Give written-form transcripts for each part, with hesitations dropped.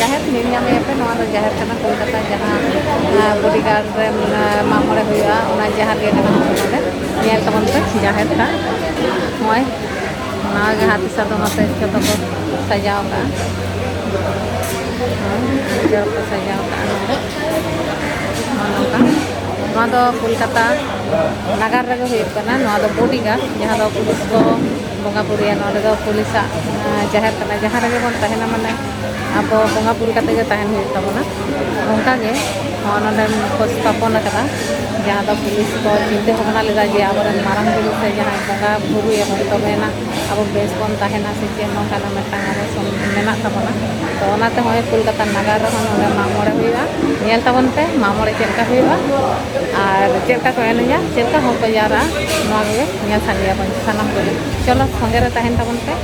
जाहिर नीनिया में पे नवा जाहिर करना कोलकाता जहाँ बॉडीगार्ड रे मामले हुआ उना जहाँ के करना नोडे नियल तबन पे जाहिर का होय ना के हाथी साथ मते छोटो को सजाओ का जो को सजाओ का नोडे कोलकाता नगर रे हुई ना बॉडीगार्ड जहाँ दो पुलिस को बंगा पुरिया नोडे दो पुलिस जाहिर करना जहाँ रे बन तहना माने अब बंगा पुरी कते के तहन हुई तबना उनका के नोडे को स्थापन करा जहाँ दो पुलिस को चिंता भावना लेदा जे अब मारंग पुलिस से जहाँ बंगा बुरु या तबेना अब बेस बन तहना से चे नोका ना मेटा मेना तबना तो ओनाते होय कोलकाता नगर रे नोडे मामोरे हुईआ नेल तबन पे मामोरे चेलका हुईआ और चेलका को एनया चेलका हो पे यारा नोआ के नेल सानिया बन सनम को चलो संगे रे तहन तबन पे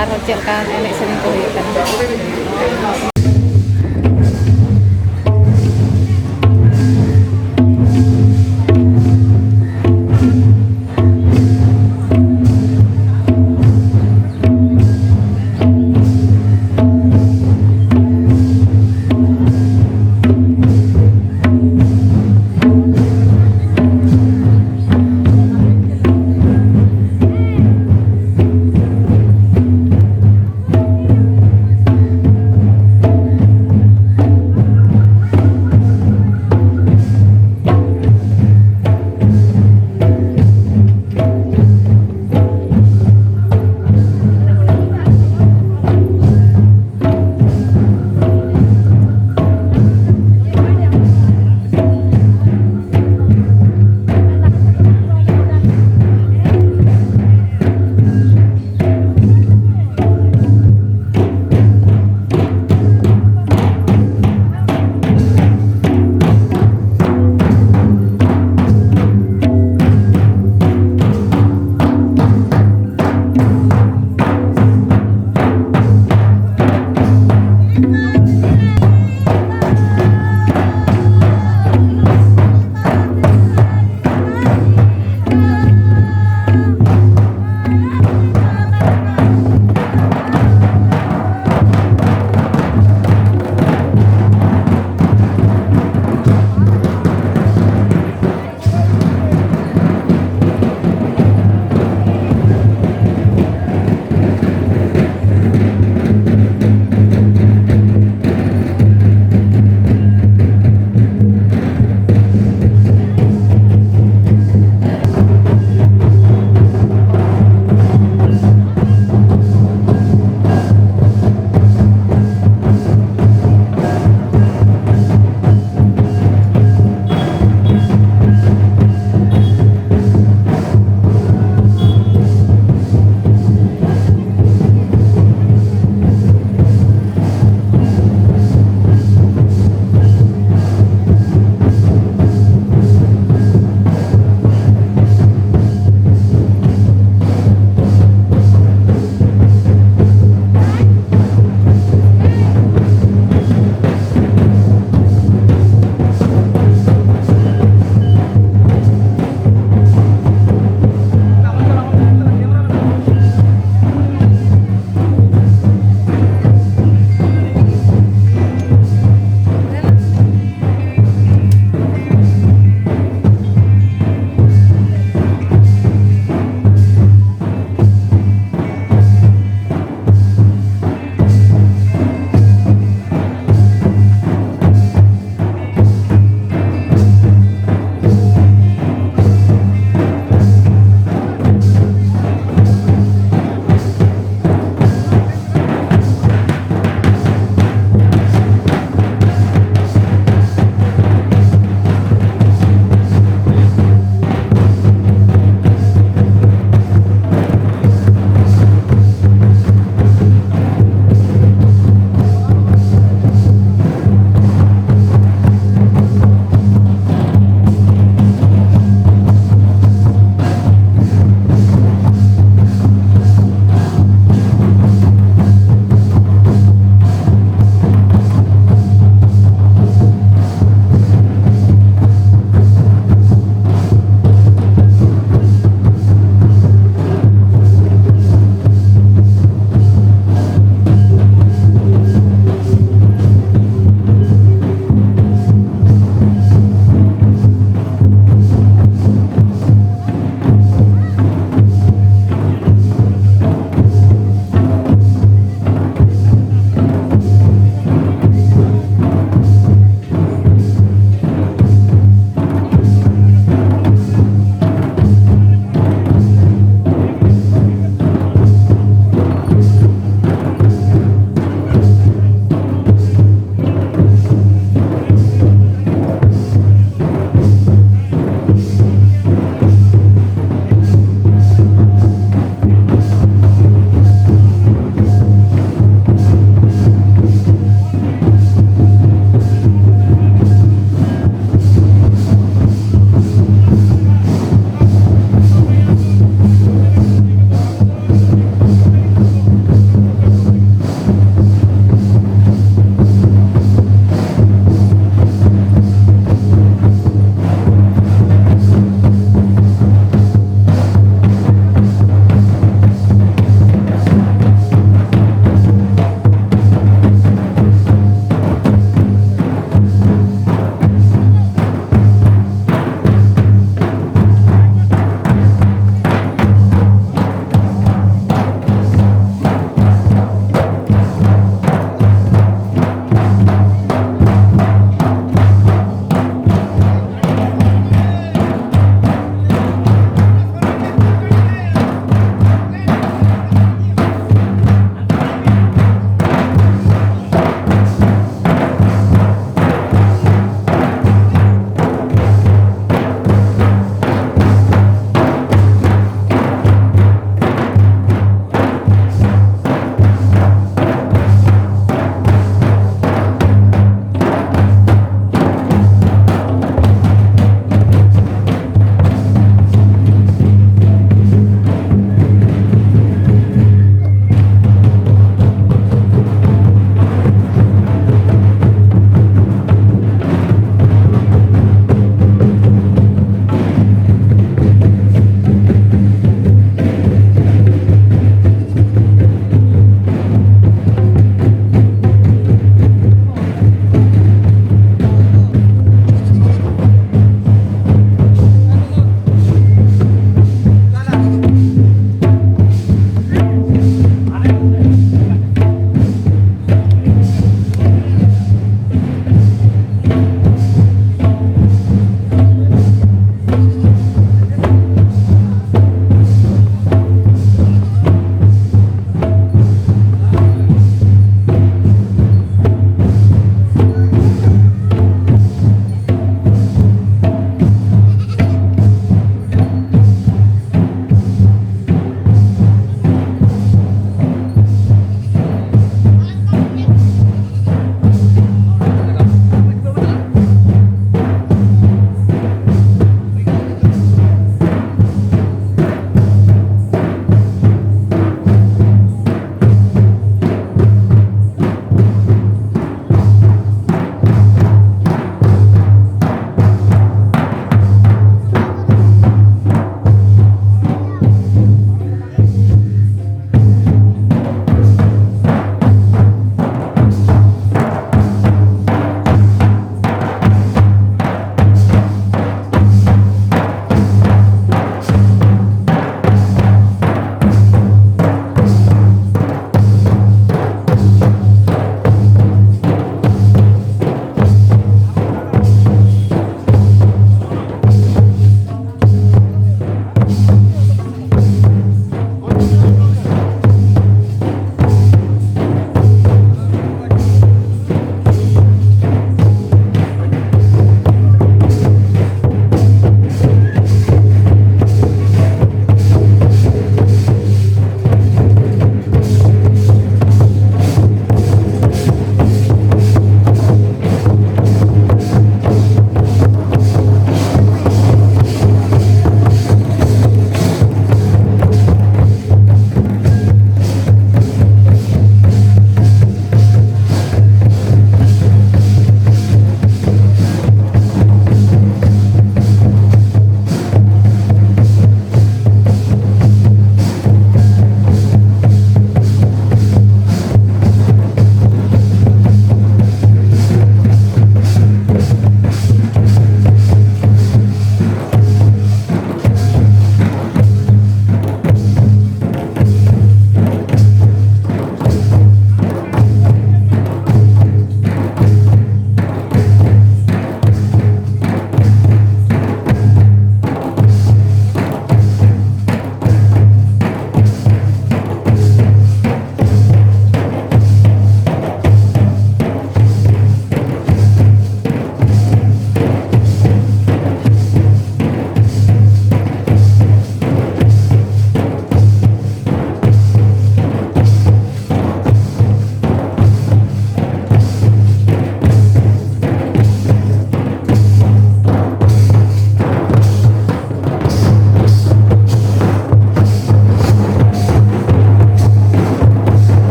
और चेलका एने सेरिंग को हुई कना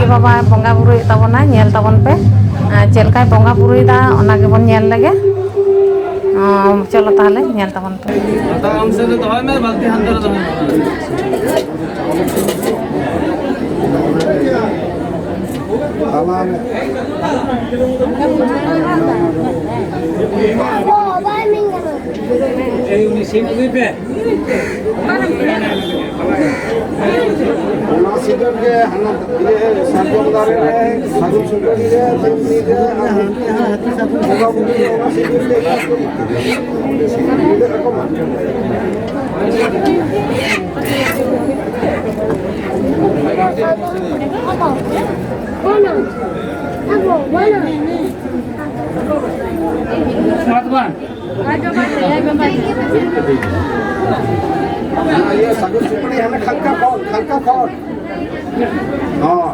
ᱱᱟᱭᱠᱮ ᱵᱟᱵᱟ ᱵᱚᱸᱜᱟ ᱵᱩᱨᱩᱭᱮᱫ ᱛᱟᱵᱚᱱᱟ ᱧᱮᱞ ᱛᱟᱵᱚᱱ ᱯᱮ ᱪᱮᱫ ᱞᱮᱠᱟᱭ ᱵᱚᱸᱜᱟ ᱵᱩᱨᱩᱭᱮᱫᱟ ᱚᱱᱟ ᱜᱮᱵᱚᱱ ᱧᱮᱞ ᱞᱮᱜᱮ চলো তাহলে ᱧᱮᱞ ᱛᱟᱵᱚᱱ ᱯᱮ ये सागर सुपड़ी हमें खलका फोन हाँ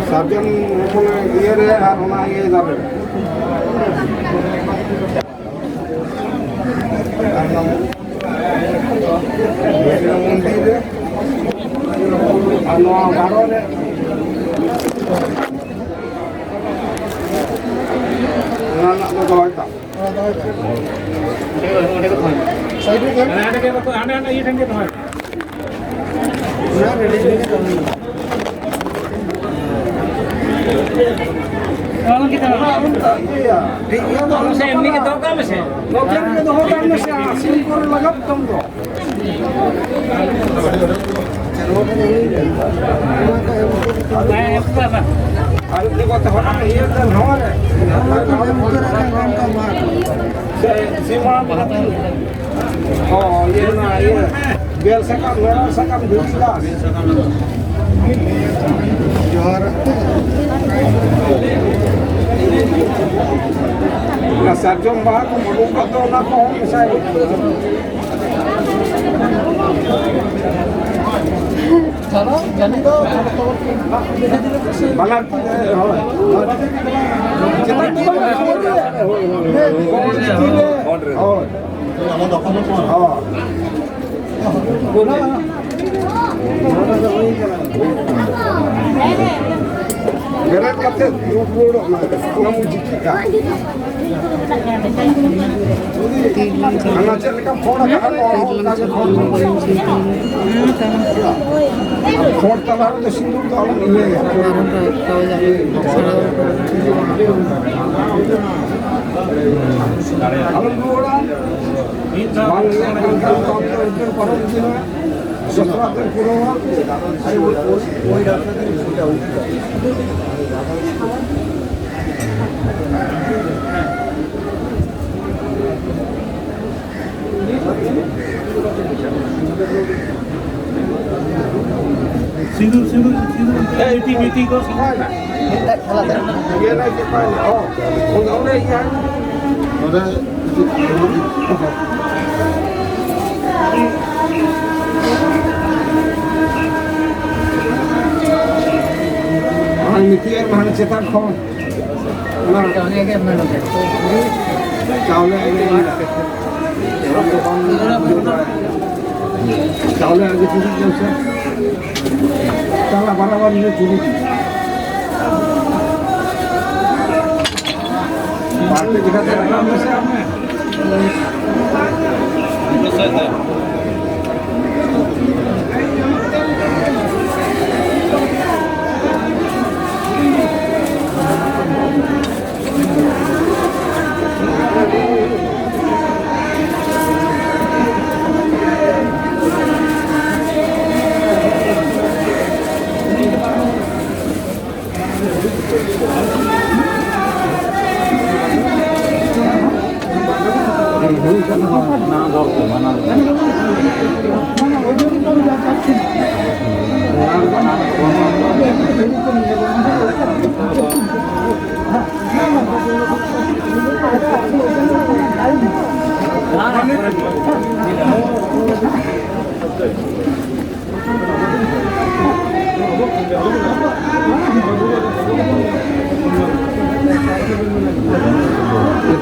साजन ये रे और ये जाबे मंदिर अनो गारो रे ना ना तो होता साइड में आने के तो आने ये ठंडे तो है ना रेडी कौन की तरह ठीक है तो हमसे एमनी के दो काम से नौकरी के दो काम में से सिल कर लगा तुम तो मैं अपना अरे देखो तो होना ये तो हमारे सीमा oh ये ना ये बेल सकम मेरा सकम दूसरा जोहर ना सरजम बाहर को मलूका तो ना को मिसाई चलो जाने दो बना Berat kata dulu nak mujika. Anak cakap kan phone kan phone talar tu sindur tu alam ini ya. Alam dulu orang. Bang yang kan kau itu koran itu na. Sesuatu yang kurang. Ayo, woi dah tadi sudah udah. Sindur. Miti kau sindur. Kita kalah dah. Dia nak kita. Oh, orang yang ada. Mikir mana cetak kau? Mana kau ni ke mana ke? Kau ni ini. Kau ni ada curi jasa. Kau lah barawan ni curi. Parti kita terang masa apa? Masa tu.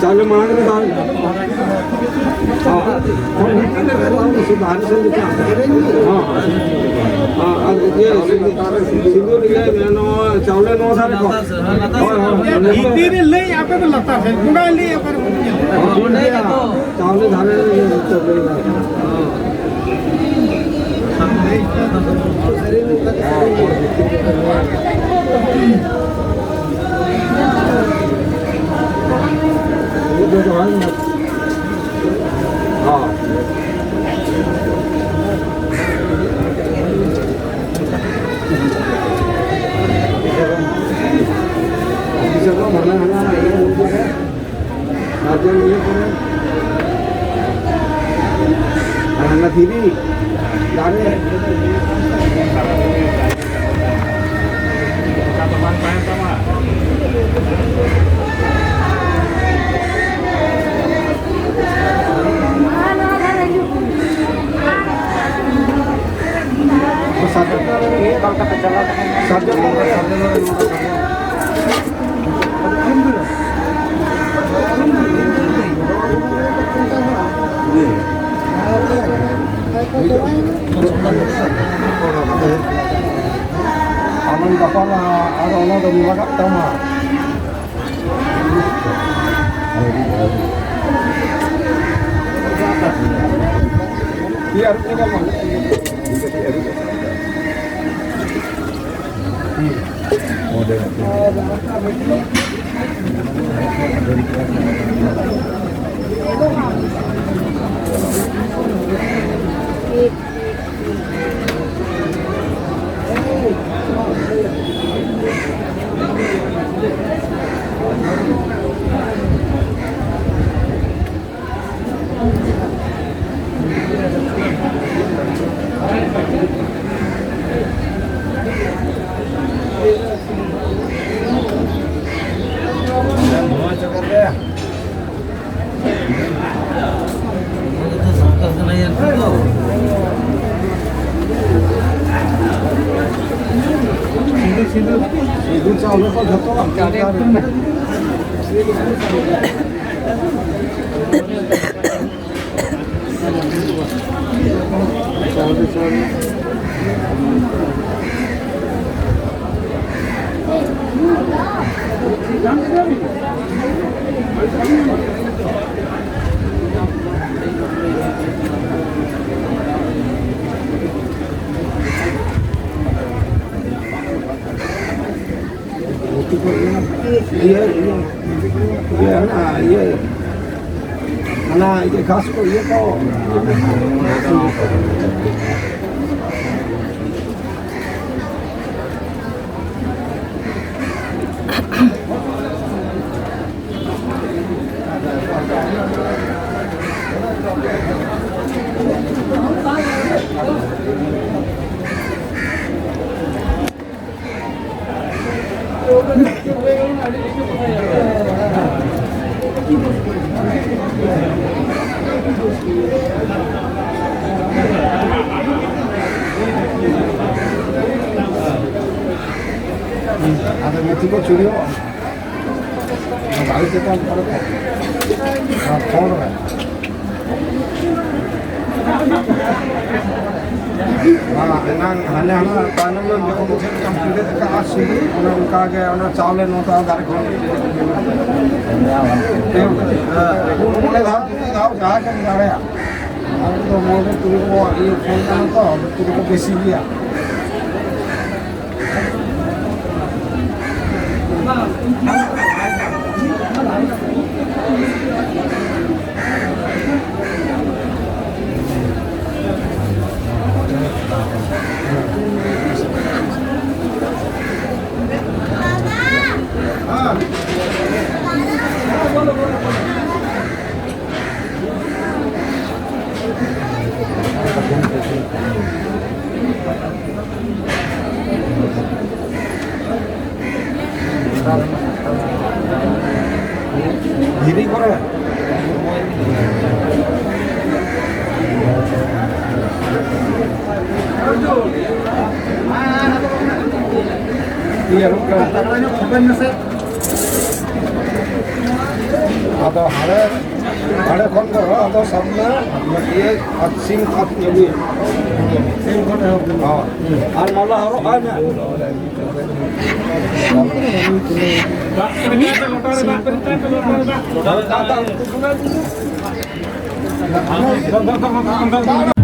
चालू मांग रहे चावले no सारे चावले झाले TV dari aman kapal ada orang dari mana tahu mah biar kita mah model itu चावल को जतो ये ना ये घास को ये तो ada methi ko churiyo bhai se kam karo phone hai nang hane hana panam lo jokon kam kide ka asu ona unka ge ona chawle no ta dar ko mole dhao ja kan dare আর তো মোরে তুমি কো এই phone কানো তো তুমি কো বেশি গিয়া ধীরে করে ada hal ᱟᱲᱮ ᱠᱷᱚᱱ ᱠᱚ ᱨᱚᱜ ᱟᱫᱚ ᱥᱟᱵᱱᱟ ᱤᱭᱟᱹ ᱥᱤᱢ ᱠᱷᱟᱯ ᱧᱩᱭ ᱥᱤᱢ ᱠᱷᱚᱱ ᱟᱨ ᱢᱟᱞᱟ ᱦᱚᱨᱚᱜ ᱟᱭ ᱢᱮ